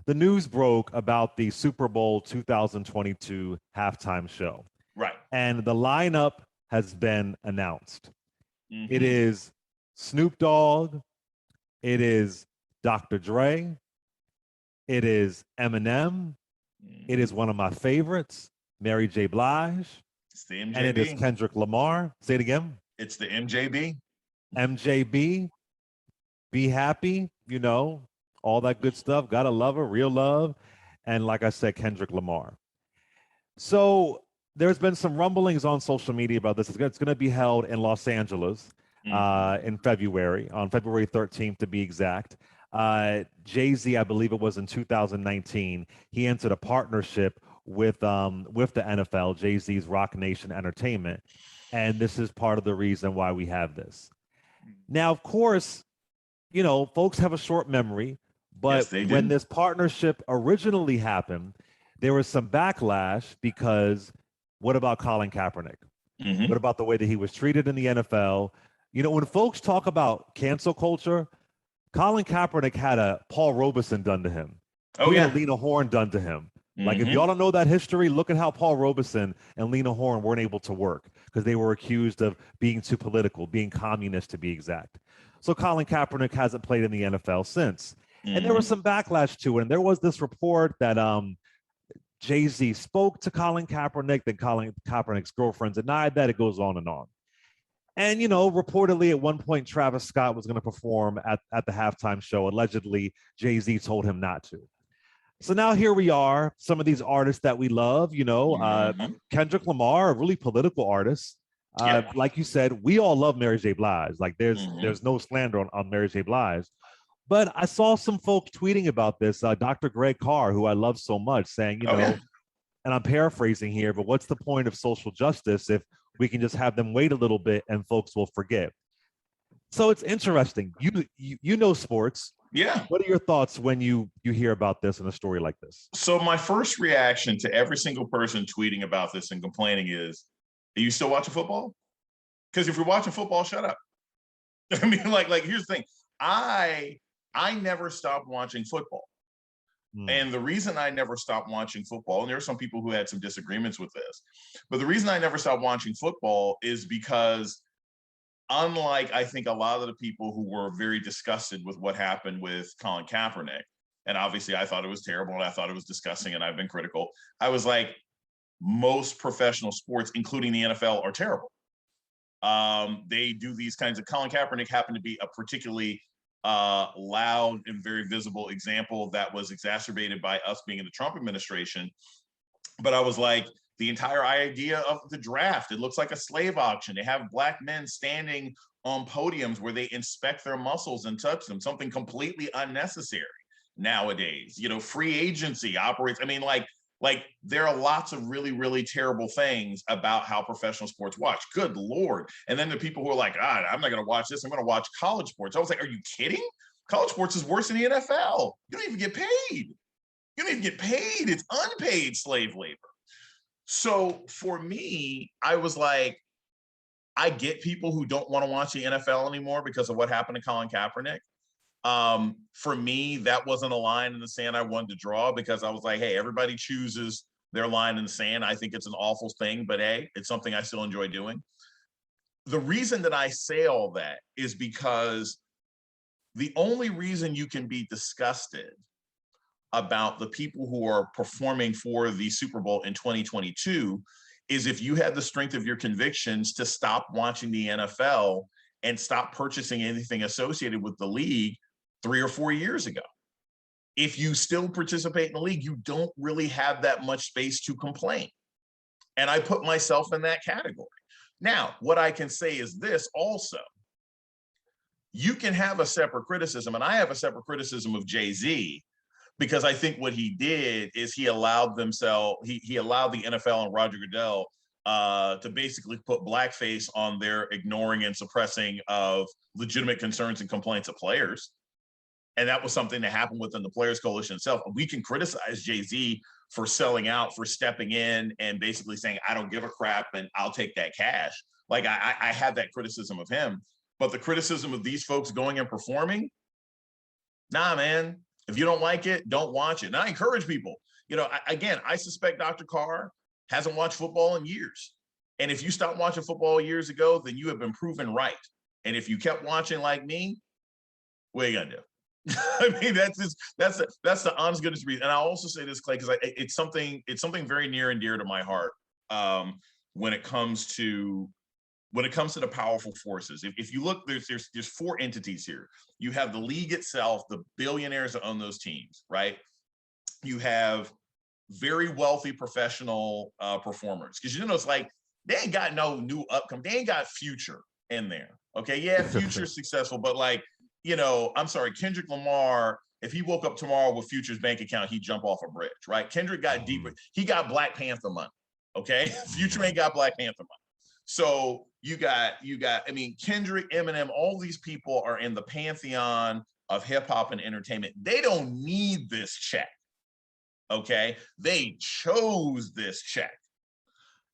the news broke about the Super Bowl 2022 halftime show, Right. and the lineup has been announced. It Mm-hmm. is Snoop Dogg, it is Dr. Dre, it is Eminem, it Mm-hmm. is one of my favorites, Mary J. Blige, It's the and it is MJB. Kendrick Lamar. Say it again. It's the MJB. MJB, Be Happy, all that good stuff. Gotta love her, real love. And like I said, Kendrick Lamar. So there's been some rumblings on social media about this. It's going to be held in Los Angeles Mm-hmm. in February, on February 13th to be exact. Jay-Z, I believe it was in 2019, he entered a partnership with the NFL, Jay-Z's Rock Nation Entertainment, and this is part of the reason why we have this. Now, of course, folks have a short memory, Yes, but they when do. this partnership originally happened, there was some backlash because what about Colin Kaepernick? Mm-hmm. What about the way that he was treated in the NFL? When folks talk about cancel culture, Colin Kaepernick had a Paul Robeson done to him. Oh He had a yeah. Lena Horne done to him. Like, if Mm-hmm. y'all don't know that history, look at how Paul Robeson and Lena Horne weren't able to work because they were accused of being too political, being communist to be exact. So Colin Kaepernick hasn't played in the NFL since. And there was Mm-hmm. some backlash to it. And there was this report that Jay-Z spoke to Colin Kaepernick, then Colin Kaepernick's girlfriend denied that. It goes on and on. And, reportedly at one point, Travis Scott was going to perform at the halftime show. Allegedly, Jay-Z told him not to. So now here we are, some of these artists that we love, Mm-hmm. Kendrick Lamar, a really political artist. Yep. Like you said, we all love Mary J. Blige. Like Mm-hmm. there's no slander on Mary J. Blige. But I saw some folks tweeting about this. Dr. Greg Carr, who I love so much, saying, Oh yeah. and I'm paraphrasing here, but what's the point of social justice if we can just have them wait a little bit and folks will forget? So it's interesting. You know sports. Yeah. What are your thoughts when you hear about this in a story like this? So my first reaction to every single person tweeting about this and complaining is, are you still watching football? Because if you're watching football, shut up. I mean, like here's the thing. I I never stopped watching football. Hmm. And the reason I never stopped watching football, and there are some people who had some disagreements with this, but the reason I never stopped watching football is because, unlike I think a lot of the people who were very disgusted with what happened with Colin Kaepernick, and obviously I thought it was terrible and I thought it was disgusting and I've been critical, I was like, most professional sports, including the NFL, are terrible. They do these kinds of. Colin Kaepernick happened to be a particularly loud and very visible example that was exacerbated by us being in the Trump administration. But I was like, the entire idea of the draft, it looks like a slave auction. They have black men standing on podiums where they inspect their muscles and touch them, something completely unnecessary nowadays. Free agency operates. I mean, like there are lots of really, really terrible things about how professional sports watch. Good Lord. And then the people who are like, I'm not going to watch this. I'm going to watch college sports. I was like, are you kidding? College sports is worse than the NFL. You don't even get paid. You don't even get paid. It's unpaid slave labor. So for me, I was like, I get people who don't want to watch the NFL anymore because of what happened to Colin Kaepernick. For me, that wasn't a line in the sand I wanted to draw because I was like, hey, everybody chooses their line in the sand. I think it's an awful thing, but hey, it's something I still enjoy doing. The reason that I say all that is because the only reason you can be disgusted about the people who are performing for the Super Bowl in 2022 is if you had the strength of your convictions to stop watching the NFL and stop purchasing anything associated with the league 3 or 4 years ago. If you still participate in the league, you don't really have that much space to complain. And I put myself in that category. Now, what I can say is this also. You can have a separate criticism, and I have a separate criticism of Jay-Z, because I think what he did is he allowed he allowed the NFL and Roger Goodell to basically put blackface on their ignoring and suppressing of legitimate concerns and complaints of players. And that was something that happened within the Players Coalition itself. We can criticize Jay-Z for selling out, for stepping in and basically saying, I don't give a crap and I'll take that cash. Like I had that criticism of him, but the criticism of these folks going and performing, nah, man, If you don't like it, don't watch it. And I encourage people, I suspect Dr. Carr hasn't watched football in years. And if you stopped watching football years ago, then you have been proven right. And if you kept watching like me, what are you gonna do? I mean, that's the honest goodness reason. And I'll also say this, Clay, because it's something very near and dear to my heart. When it comes to the powerful forces, if you look, there's four entities here. You have the league itself, the billionaires that own those teams, right? You have very wealthy professional performers, because it's like they ain't got no new upcoming, they ain't got Future in there. Okay, yeah, Future's successful, but like, I'm sorry, Kendrick Lamar, if he woke up tomorrow with Future's bank account, he'd jump off a bridge, right? Kendrick got deeper. He got Black Panther money. Okay, Future ain't got Black Panther money. So you got, I mean, Kendrick, Eminem, all these people are in the pantheon of hip hop and entertainment. They don't need this check. Okay, they chose this check.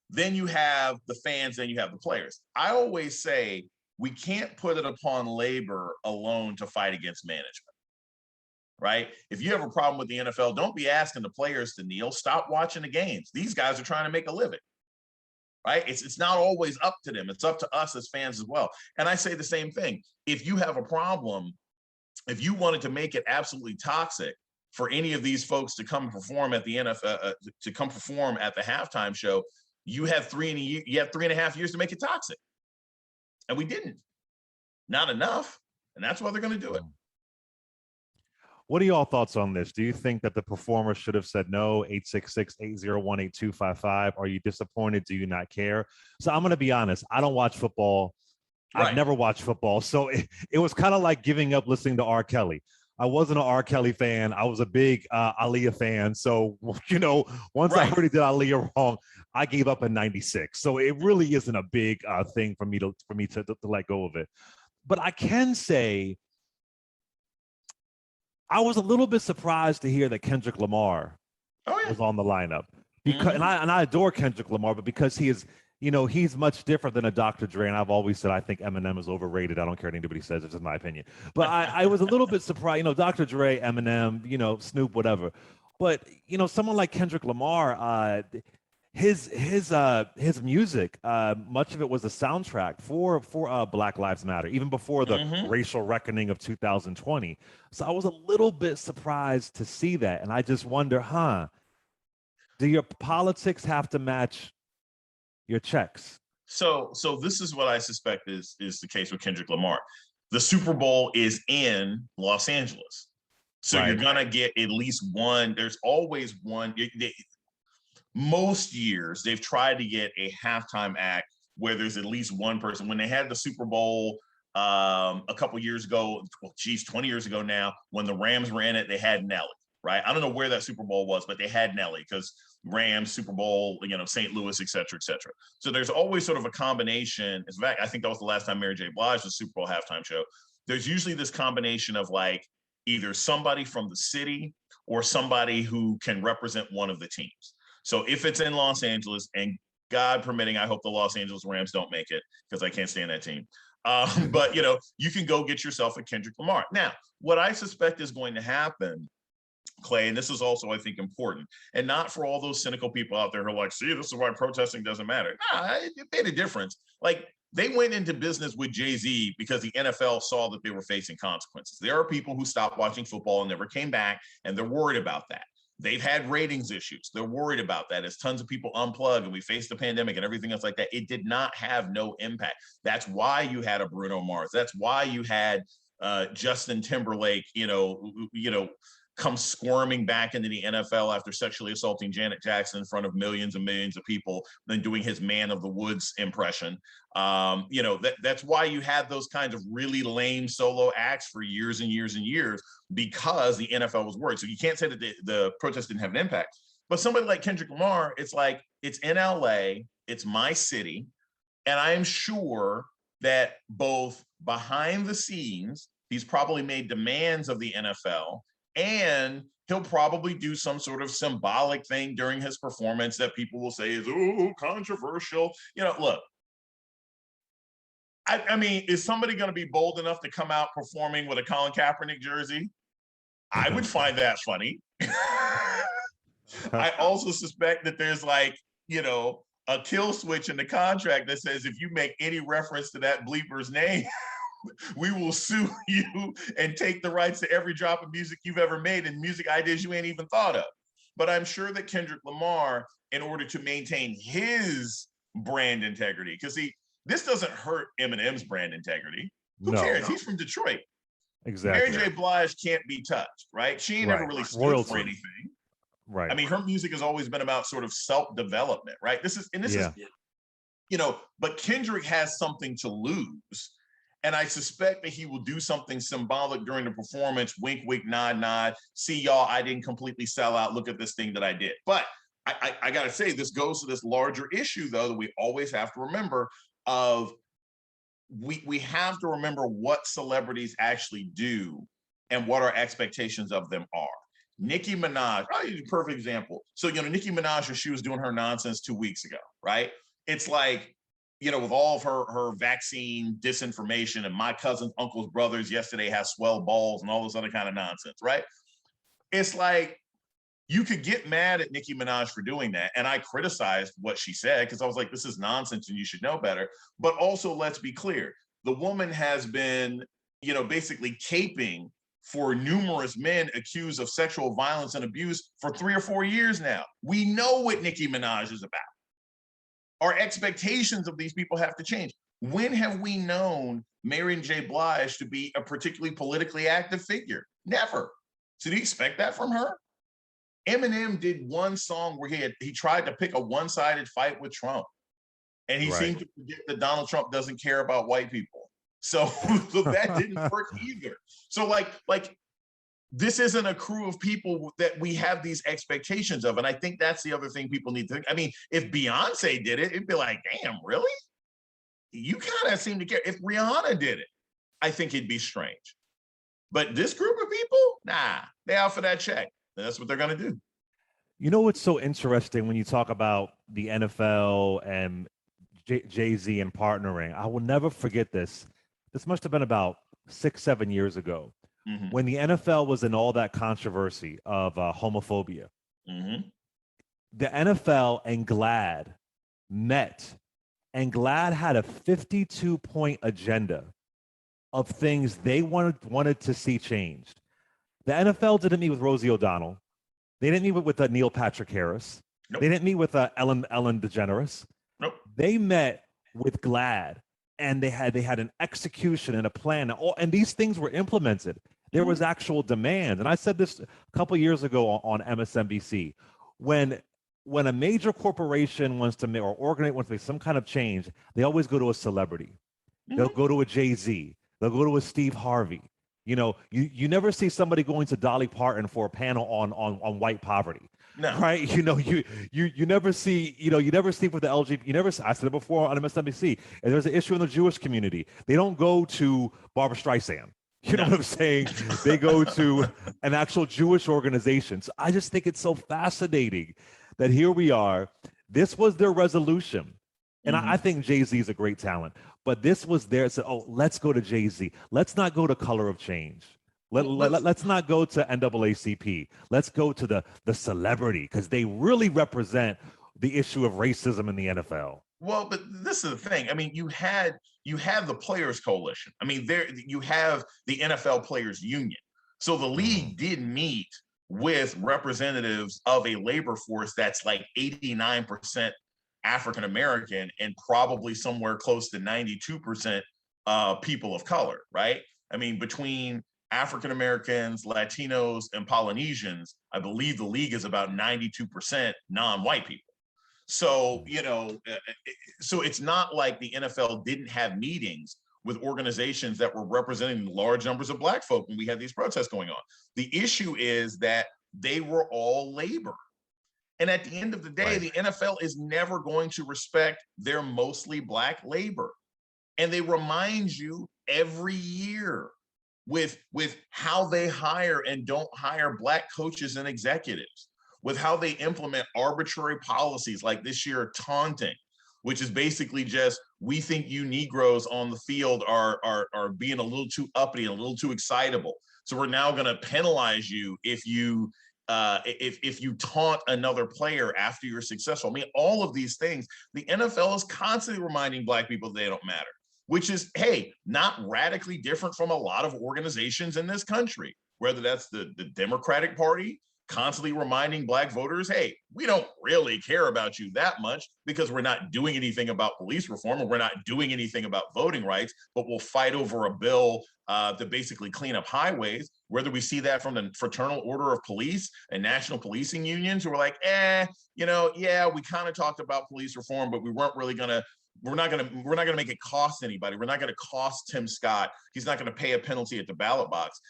Then you have the fans, then you have the players. I always say we can't put it upon labor alone to fight against management, right? If you have a problem with the NFL, don't be asking the players to kneel. Stop watching the games. These guys are trying to make a living, right? It's not always up to them. It's up to us as fans as well. And I say the same thing. If you have a problem, if you wanted to make it absolutely toxic for any of these folks to come perform at the NFL, to come perform at the halftime show, you have 3.5 years to make it toxic. And we didn't. Not enough. And that's why they're going to do it. What are y'all thoughts on this? Do you think that the performer should have said no? 866-801-8255. Are you disappointed? Do you not care? So I'm going to be honest. I don't watch football. Right. I've never watched football. So it was kind of like giving up listening to R. Kelly. I wasn't an R. Kelly fan. I was a big Aaliyah fan. So, once I heard he did Aaliyah wrong, I gave up in '96. So it really isn't a big thing for me to let go of it. But I can say I was a little bit surprised to hear that Kendrick Lamar was on the lineup, because and I adore Kendrick Lamar, but because he is, he's much different than a Dr. Dre. And I've always said I think Eminem is overrated. I don't care what anybody says. It's just my opinion. But I was a little bit surprised, Dr. Dre, Eminem, Snoop, whatever. But, someone like Kendrick Lamar, his music, much of it was a soundtrack for Black Lives Matter, even before the racial reckoning of 2020. So I was a little bit surprised to see that. And I just wonder, do your politics have to match your checks? So this is what I suspect is the case with Kendrick Lamar. The Super Bowl is in Los Angeles. So you're going to get at least one. There's always one. Most years, they've tried to get a halftime act where there's at least one person. When they had the Super Bowl a couple years ago, 20 years ago now, when the Rams were in it, they had Nelly, right? I don't know where that Super Bowl was, but they had Nelly because Rams, Super Bowl, St. Louis, et cetera, et cetera. So there's always sort of a combination. In fact, I think that was the last time Mary J. Blige was Super Bowl halftime show. There's usually this combination of like either somebody from the city or somebody who can represent one of the teams. So if it's in Los Angeles, and God permitting, I hope the Los Angeles Rams don't make it because I can't stand that team. But, you can go get yourself a Kendrick Lamar. Now, what I suspect is going to happen, Clay, and this is also, I think, important, and not for all those cynical people out there who are like, see, this is why protesting doesn't matter. Nah, it made a difference. Like, they went into business with Jay-Z because the NFL saw that they were facing consequences. There are people who stopped watching football and never came back, and they're worried about that. They've had ratings issues. They're worried about that as tons of people unplug and we faced the pandemic and everything else like that. It did not have no impact. That's why you had a Bruno Mars. That's why you had Justin Timberlake, come squirming back into the NFL after sexually assaulting Janet Jackson in front of millions and millions of people, then doing his Man of the Woods impression. That's why you had those kinds of really lame solo acts for years and years and years, because the NFL was worried. So you can't say that the protest didn't have an impact. But somebody like Kendrick Lamar, it's like, it's in LA, it's my city, and I am sure that both behind the scenes, he's probably made demands of the NFL, and he'll probably do some sort of symbolic thing during his performance that people will say is, oh, controversial. Look, I mean, is somebody going to be bold enough to come out performing with a Colin Kaepernick jersey? I would find that funny. I also suspect that there's like, a kill switch in the contract that says if you make any reference to that bleeper's name, we will sue you and take the rights to every drop of music you've ever made and music ideas you ain't even thought of. But I'm sure that Kendrick Lamar, in order to maintain his brand integrity, because this doesn't hurt Eminem's brand integrity. Who cares? He's from Detroit. Exactly. Mary J. Blige can't be touched, right? She ain't ever really stood for anything. Right. I mean, her music has always been about sort of self-development, right? This is, but Kendrick has something to lose. And I suspect that he will do something symbolic during the performance. Wink, wink, nod, nod. See, y'all, I didn't completely sell out. Look at this thing that I did. But I got to say, this goes to this larger issue, though, that we always have to remember of we have to remember what celebrities actually do and what our expectations of them are. Nicki Minaj, a perfect example. So, Nicki Minaj, she was doing her nonsense 2 weeks ago, right? It's like, with all of her vaccine disinformation and my cousin's uncle's brothers yesterday has swell balls and all this other kind of nonsense, right? It's like, you could get mad at Nicki Minaj for doing that. And I criticized what she said because I was like, this is nonsense and you should know better. But also, let's be clear. The woman has been, basically caping for numerous men accused of sexual violence and abuse for 3 or 4 years now. We know what Nicki Minaj is about. Our expectations of these people have to change. When have we known Mary J. Blige to be a particularly politically active figure? Never. So do you expect that from her? Eminem did one song where he tried to pick a one-sided fight with Trump. And he seemed to forget that Donald Trump doesn't care about white people. So that didn't work either. So like this isn't a crew of people that we have these expectations of. And I think that's the other thing people need to think. I mean, if Beyonce did it, it'd be like, damn, really? You kind of seem to care. If Rihanna did it, I think it'd be strange. But this group of people, nah, they out for that check. And that's what they're going to do. You know what's so interesting when you talk about the NFL and Jay-Z and partnering? I will never forget this. This must have been about 6-7 years ago. Mm-hmm. When the NFL was in all that controversy of homophobia, the NFL and GLAAD met, and GLAAD had a 52-point agenda of things they wanted to see changed. The NFL didn't meet with Rosie O'Donnell. They didn't meet with Neil Patrick Harris. Nope. They didn't meet with Ellen DeGeneres. Nope. They met with GLAAD, and they had an execution and a plan, and these things were implemented. There was actual demand. And I said this a couple of years ago on MSNBC. When a major corporation wants to make or organization wants to make some kind of change, they always go to a celebrity. They'll go to a Jay-Z. They'll go to a Steve Harvey. You never see somebody going to Dolly Parton for a panel on white poverty. No. Right? You never see, you never see with the LGBT, I said it before on MSNBC, if there's an issue in the Jewish community, they don't go to Barbara Streisand. You know what I'm saying? They go to an actual Jewish organization. So I just think it's so fascinating that here we are. This was their resolution. And I think Jay-Z is a great talent. But this was there. Said, let's go to Jay-Z. Let's not go to Color of Change. Let's not go to NAACP. Let's go to the celebrity because they really represent the issue of racism in the NFL. Well, but this is the thing. I mean, you have the Players Coalition. I mean, you have the NFL Players Union. So the league did meet with representatives of a labor force that's like 89% African American and probably somewhere close to 92% people of color, right? I mean, between African Americans, Latinos, and Polynesians, I believe the league is about 92% non-white people. So, so it's not like the NFL didn't have meetings with organizations that were representing large numbers of Black folk when we had these protests going on. The issue is that they were all labor. And at the end of the day, the NFL is never going to respect their mostly Black labor. And they remind you every year with how they hire and don't hire Black coaches and executives, with how they implement arbitrary policies like this year taunting, which is basically just, we think you Negroes on the field are being a little too uppity and a little too excitable. So we're now going to penalize you if you taunt another player after you're successful. I mean, all of these things, the NFL is constantly reminding Black people they don't matter, which is, hey, not radically different from a lot of organizations in this country, whether that's the Democratic Party, constantly reminding Black voters, hey, we don't really care about you that much because we're not doing anything about police reform and we're not doing anything about voting rights, but we'll fight over a bill to basically clean up highways. Whether we see that from the Fraternal Order of Police and national policing unions who are like, yeah, we kind of talked about police reform, but we weren't really we're not gonna make it cost anybody. We're not gonna cost Tim Scott. He's not gonna pay a penalty at the ballot box.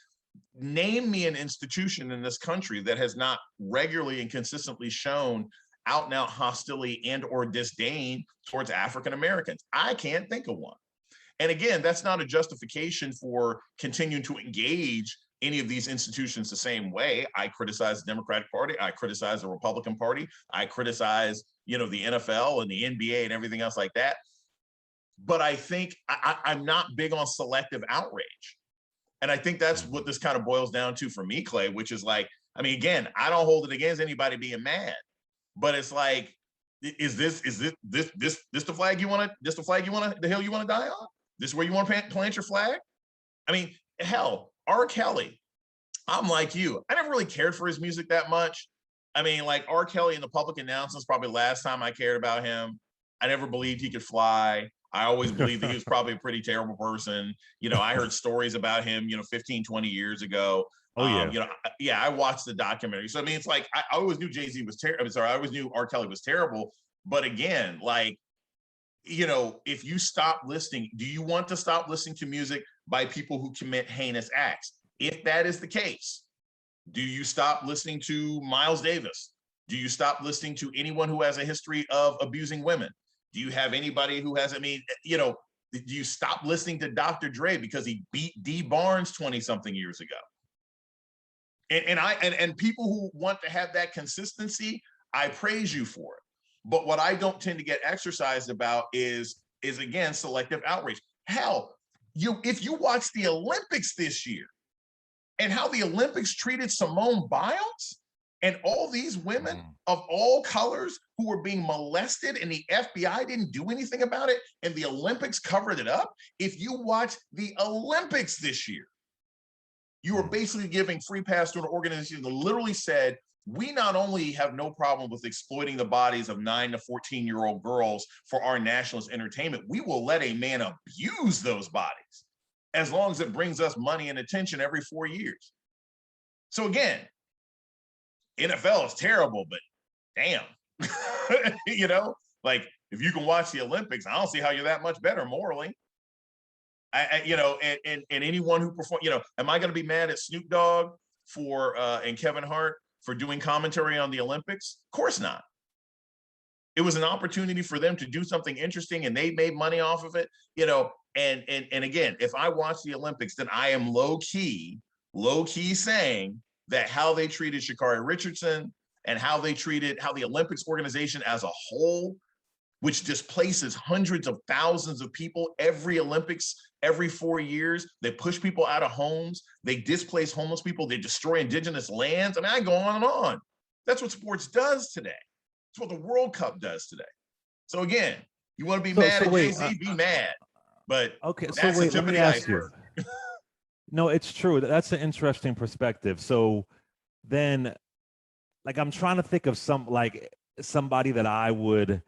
Name me an institution in this country that has not regularly and consistently shown out and out hostility and or disdain towards African Americans. I can't think of one. And again, that's not a justification for continuing to engage any of these institutions the same way. I criticize the Democratic Party. I criticize the Republican Party. I criticize, the NFL and the NBA and everything else like that. But I think I'm not big on selective outrage. And I think that's what this kind of boils down to for me, Clay, which is like, I mean, again, I don't hold it against anybody being mad, but it's like, is this the flag you want to, the hill you want to die on? This is where you want to plant your flag? I mean, hell, R. Kelly, I'm like you. I never really cared for his music that much. I mean, like R. Kelly in the public announcements, probably the last time I cared about him. I never believed he could fly. I always believed that he was probably a pretty terrible person. I heard stories about him, 15, 20 years ago. Oh, yeah. I watched the documentary. So, I mean, it's like, I always knew Jay-Z was terrible. I always knew R. Kelly was terrible. But again, like, if you stop listening, do you want to stop listening to music by people who commit heinous acts? If that is the case, do you stop listening to Miles Davis? Do you stop listening to anyone who has a history of abusing women? Do you have anybody who has, do you stop listening to Dr. Dre because he beat D Barnes 20 something years ago? And people who want to have that consistency, I praise you for it. But what I don't tend to get exercised about is again, selective outrage. Hell, if you watch the Olympics this year and how the Olympics treated Simone Biles, and all these women of all colors who were being molested and the FBI didn't do anything about it and the Olympics covered it up. If you watch the Olympics this year, you are basically giving free pass to an organization that literally said, we not only have no problem with exploiting the bodies of 9 to 14-year-old girls for our nationalist entertainment, we will let a man abuse those bodies as long as it brings us money and attention every 4 years. So again, NFL is terrible, but damn, like if you can watch the Olympics, I don't see how you're that much better morally. And anyone who perform, am I going to be mad at Snoop Dogg and Kevin Hart for doing commentary on the Olympics? Of course not. It was an opportunity for them to do something interesting and they made money off of it, and again, if I watch the Olympics, then I am low key saying that how they treated Sha'Carri Richardson and how the Olympics organization as a whole, which displaces hundreds of thousands of people every Olympics, every 4 years. They push people out of homes. They displace homeless people. They destroy indigenous lands. I mean, I go on and on. That's what sports does today. It's what the World Cup does today. So again, you want to be mad at Jay-Z, be mad. But okay, so wait, let me ask you. No, it's true. That's an interesting perspective. So then, like, I'm trying to think of somebody that I would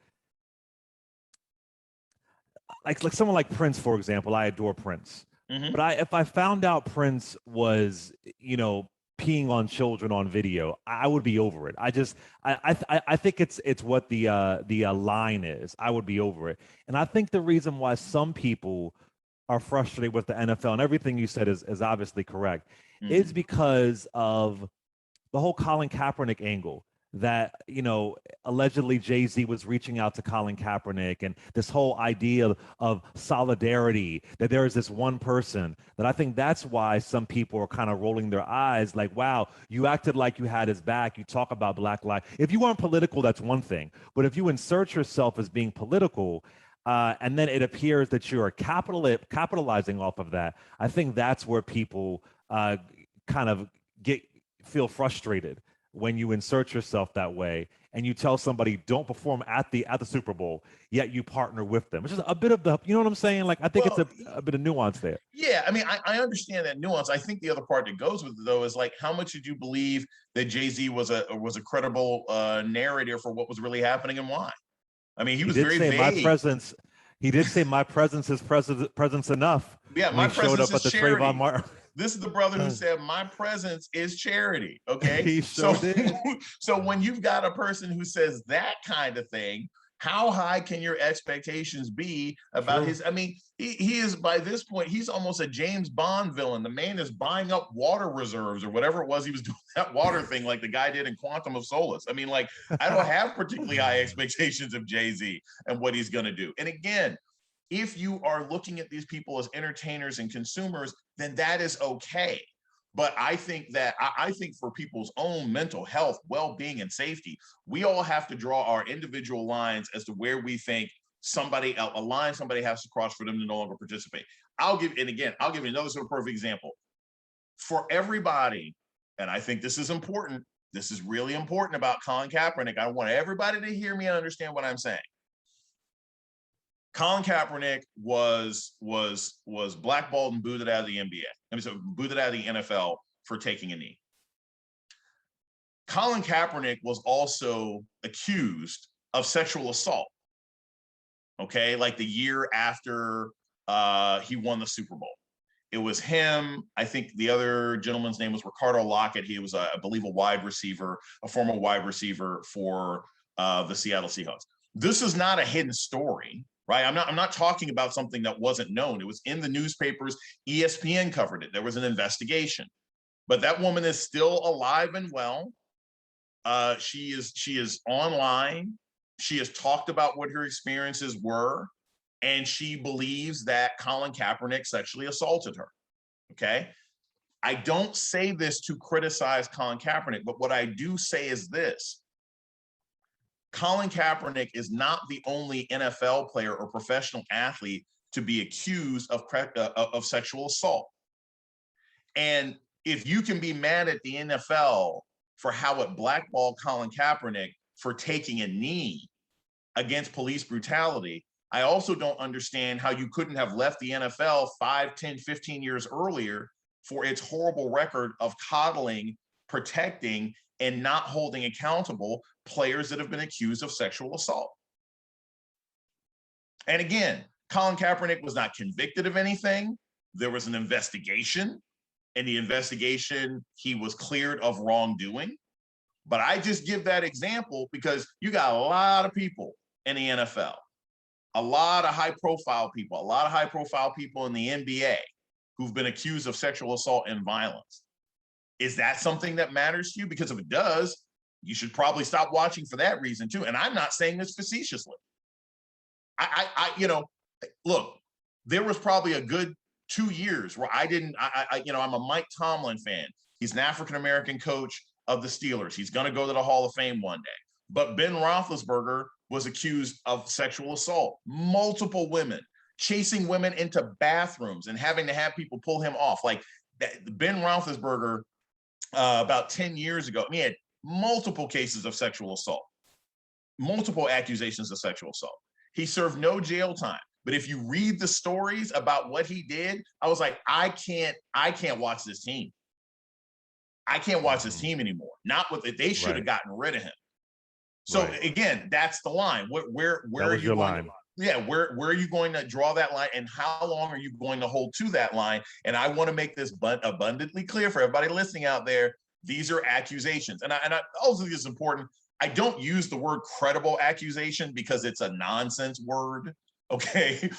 like someone like Prince, for example. I adore Prince, but if I found out Prince was, peeing on children on video, I would be over it. I think it's what the line is. I would be over it, and I think the reason why some people are frustrated with the NFL, and everything you said is obviously correct, is because of the whole Colin Kaepernick angle, that, allegedly Jay-Z was reaching out to Colin Kaepernick, and this whole idea of solidarity, that there is this one person, that I think that's why some people are kind of rolling their eyes like, wow, you acted like you had his back. You talk about Black lives. If you weren't political, that's one thing. But if you insert yourself as being political, and then it appears that you're capitalizing off of that, I think that's where people kind of feel frustrated when you insert yourself that way and you tell somebody don't perform at the Super Bowl, yet you partner with them. It's just a bit of the, you know what I'm saying? Like, I think it's a bit of nuance there. Yeah, I mean, I understand that nuance. I think the other part that goes with it, though, is like, how much did you believe that Jay-Z was a credible narrator for what was really happening and why? I mean, he was very vague. He did say my presence is presence enough. Yeah, my presence is charity. Trayvon This is the brother who said my presence is charity. Okay, he sure did. So when you've got a person who says that kind of thing, how high can your expectations be about his? I mean, he is, by this point, he's almost a James Bond villain. The man is buying up water reserves or whatever it was he was doing, that water thing, like the guy did in Quantum of Solace. I mean, like, I don't have particularly high expectations of Jay-Z and what he's going to do. And again, if you are looking at these people as entertainers and consumers, then that is okay. But I think for people's own mental health, well-being, and safety, we all have to draw our individual lines as to where we think a line somebody has to cross for them to no longer participate. I'll give you another sort of perfect example. For everybody, and I think this is important, this is really important about Colin Kaepernick. I want everybody to hear me and understand what I'm saying. Colin Kaepernick was blackballed and booted out of the NBA. Booted out of the NFL for taking a knee. Colin Kaepernick was also accused of sexual assault. Okay, like the year after he won the Super Bowl. It was him. I think the other gentleman's name was Ricardo Lockett. He was, I believe, a former wide receiver for the Seattle Seahawks. This is not a hidden story. Right. I'm not talking about something that wasn't known. It was in the newspapers. ESPN covered it. There was an investigation. But that woman is still alive and well. She is online. She has talked about what her experiences were, and she believes that Colin Kaepernick sexually assaulted her. Okay. I don't say this to criticize Colin Kaepernick, but what I do say is this. Colin Kaepernick is not the only NFL player or professional athlete to be accused of sexual assault. And if you can be mad at the NFL for how it blackballed Colin Kaepernick for taking a knee against police brutality, I also don't understand how you couldn't have left the NFL 5, 10, 15 years earlier for its horrible record of coddling, protecting, and not holding accountable players that have been accused of sexual assault. And again, Colin Kaepernick was not convicted of anything. There was an investigation. In the investigation, he was cleared of wrongdoing. But I just give that example because you got a lot of people in the NFL, a lot of high-profile people in the NBA who've been accused of sexual assault and violence. Is that something that matters to you? Because if it does, you should probably stop watching for that reason too. And I'm not saying this facetiously. Look, there was probably a good 2 years where I'm a Mike Tomlin fan. He's an African-American coach of the Steelers. He's going to go to the Hall of Fame one day. But Ben Roethlisberger was accused of sexual assault. Multiple women, chasing women into bathrooms and having to have people pull him off. Like Ben Roethlisberger, about 10 years ago, he had multiple cases of sexual assault, multiple accusations of sexual assault. He served no jail time. But if you read the stories about what he did, I was like, I can't watch this team. I can't watch this team anymore. Not with it. They should have gotten rid of him. So again, that's the line. Where are you going? Where are you going to draw that line, and how long are you going to hold to that line? And I want to make this abundantly clear for everybody listening out there. These are accusations, and I also think it's important. I don't use the word credible accusation because it's a nonsense word. Okay,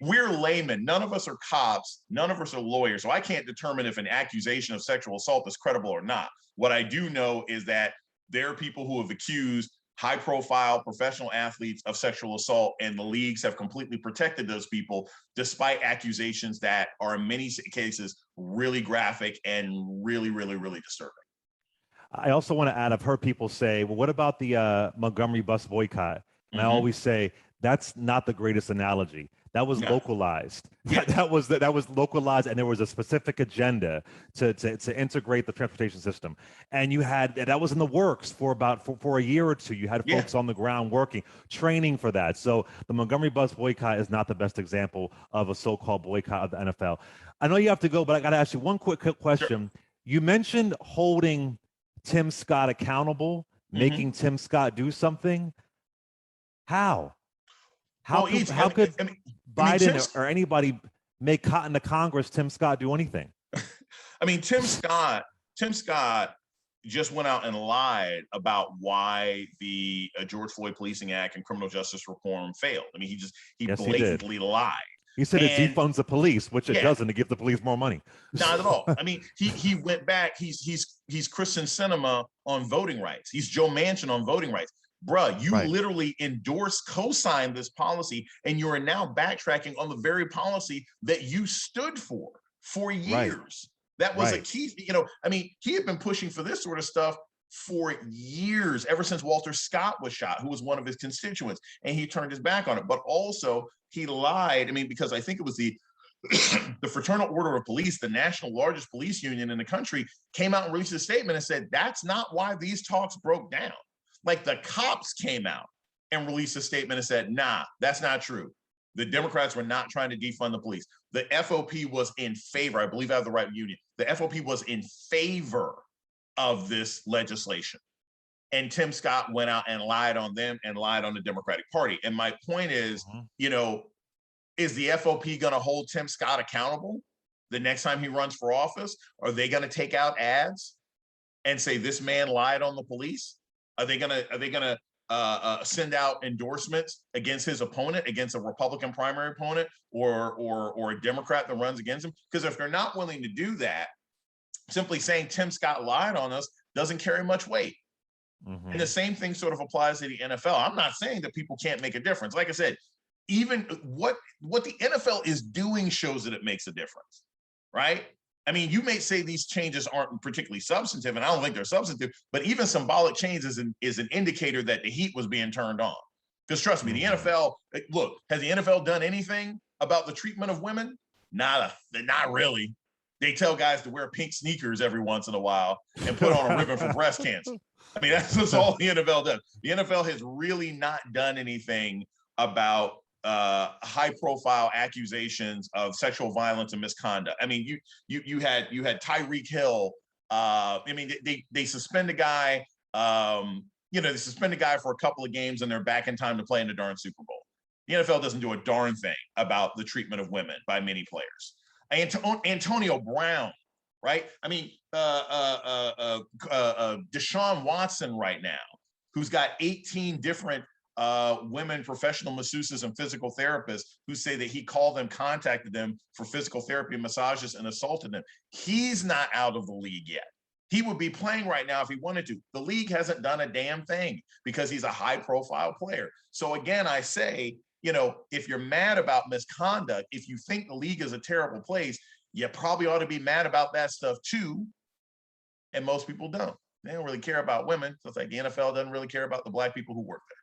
we're laymen. None of us are cops. None of us are lawyers. So I can't determine if an accusation of sexual assault is credible or not. What I do know is that there are people who have accused high-profile professional athletes of sexual assault, and the leagues have completely protected those people despite accusations that are in many cases really graphic and really, really, really disturbing. I also want to add, I've heard people say, well, what about the Montgomery bus boycott? And I always say, that's not the greatest analogy. That was localized. That was localized, and there was a specific agenda to integrate the transportation system. And you had that was in the works for for a year or two. You had folks on the ground working, training for that. So the Montgomery bus boycott is not the best example of a so-called boycott of the NFL. I know you have to go, but I got to ask you one quick question. Sure. You mentioned holding Tim Scott accountable, making Tim Scott do something. How? How could Biden or anybody make cotton to Congress Tim Scott do anything? I mean, Tim Scott just went out and lied about why the George Floyd Policing Act and criminal justice reform failed. I mean, he blatantly lied. He said it defunds the police, which it doesn't, to give the police more money. Not at all. I mean, he went back. He's Kristen Sinema on voting rights. He's Joe Manchin on voting rights. Bruh, you literally co-signed this policy, and you are now backtracking on the very policy that you stood for years. Right. That was a key, I mean, he had been pushing for this sort of stuff for years, ever since Walter Scott was shot, who was one of his constituents, and he turned his back on it. But also he lied. I mean, because I think it was the Fraternal Order of Police, the national largest police union in the country, came out and released a statement and said, that's not why these talks broke down. Like, the cops came out and released a statement and said, nah, that's not true. The Democrats were not trying to defund the police. The FOP was in favor. I believe I have the right union. The FOP was in favor of this legislation. And Tim Scott went out and lied on them and lied on the Democratic Party. And my point is, is the FOP going to hold Tim Scott accountable the next time he runs for office? Are they going to take out ads and say this man lied on the police? Are they gonna send out endorsements against his opponent, against a Republican primary opponent, or a Democrat that runs against him? Because if they're not willing to do that, simply saying Tim Scott lied on us doesn't carry much weight. And the same thing sort of applies to the NFL. I'm not saying that people can't make a difference. Like I said, even what the NFL is doing shows that it makes a difference, right? I mean, you may say these changes aren't particularly substantive, and I don't think they're substantive, but even symbolic change is an indicator that the heat was being turned on. Because trust me, the NFL, look, has the NFL done anything about the treatment of women? Not really. They tell guys to wear pink sneakers every once in a while and put on a ribbon for breast cancer. I mean, that's all the NFL does. The NFL has really not done anything about high-profile accusations of sexual violence and misconduct. I mean, you had Tyreek Hill. I mean, they suspend a guy. They suspend a guy for a couple of games, and they're back in time to play in the darn Super Bowl. The NFL doesn't do a darn thing about the treatment of women by many players. Antonio Brown, right? I mean, Deshaun Watson right now, who's got 18 different women professional masseuses and physical therapists who say that he called them, contacted them for physical therapy and massages, and assaulted them. He's not out of the league yet. He would be playing right now if he wanted to. The league hasn't done a damn thing because he's a high-profile player. So again, I say, if you're mad about misconduct, if you think the league is a terrible place, you probably ought to be mad about that stuff too. And most people don't. They don't really care about women. So it's like the NFL doesn't really care about the Black people who work there.